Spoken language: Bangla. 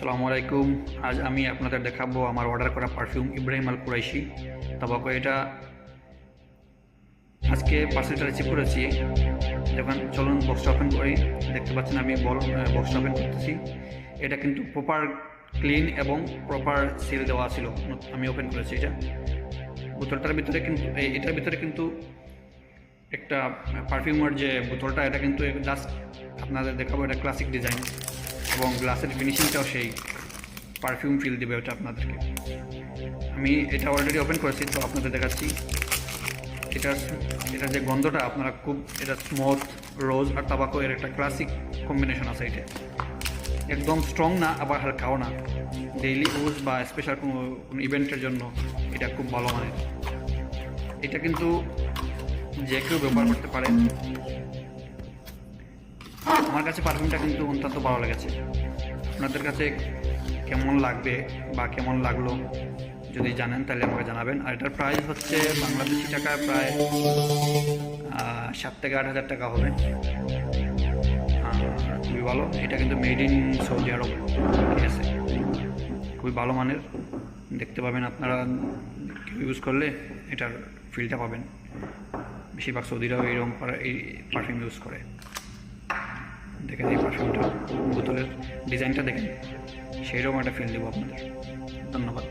আসসালামু আলাইকুম। আজ আমি আপনাদের দেখাবো আমার অর্ডার করা পারফিউম ইব্রাহিম আল কুরাইশি তাবাকো। এটা আজকে পার্সেলটা রিসিভ করেছি। যখন চলুন বক্সটা ওপেন করি। দেখতে পাচ্ছেন আমি বক্সটা ওপেন করতেছি। এটা কিন্তু প্রপার ক্লিন এবং প্রপার সিল দেওয়া ছিল। আমি ওপেন করেছি এটা। বোতলটার ভিতরে কিন্তু এটার ভিতরে কিন্তু একটা পারফিউমের যে বোতলটা, এটা কিন্তু জাস্ট আপনাদের দেখাবো। এটা ক্লাসিক ডিজাইন এবং গ্লাসের ফিনিশিংটাও সেই পারফিউম ফিল দেবে ওটা আপনাদেরকে। আমি এটা অলরেডি ওপেন করেছি, তো আপনাদের দেখাচ্ছি। এটা যে গন্ধটা আপনারা এটা স্মুথ রোজ আর তাবাকো এর একটা ক্লাসিক কম্বিনেশন আছে। এটা একদম স্ট্রং না, আবার হালকাও না। ডেইলি ইউজ বা স্পেশাল কোনো ইভেন্টের জন্য এটা খুব ভালো মানের। এটা কিন্তু যে কেউ ব্যবহার করতে পারে। আমার কাছে পারফিউমটা কিন্তু অত্যন্ত ভালো লেগেছে। আপনাদের কাছে কেমন লাগবে বা কেমন লাগলো যদি জানেন তাহলে আমাকে জানাবেন। আর এটার প্রাইস হচ্ছে বাংলাদেশি টাকায় প্রায় 7 থেকে 8 হাজার টাকা হবে। খুবই ভালো। এটা কিন্তু মেড ইন সৌদি আরব, ঠিক আছে। খুবই ভালো মানের। দেখতে পাবেন আপনারা ইউজ করলে এটার ফিলটা পাবেন। বেশিরভাগ সৌদিরাও এই পারফিউম ইউজ করে। দেখেন এই পারফিউমটা, বোতলের ডিজাইনটা দেখেন, সেই রকম একটা ফিল দেবো আপনাদের। ধন্যবাদ।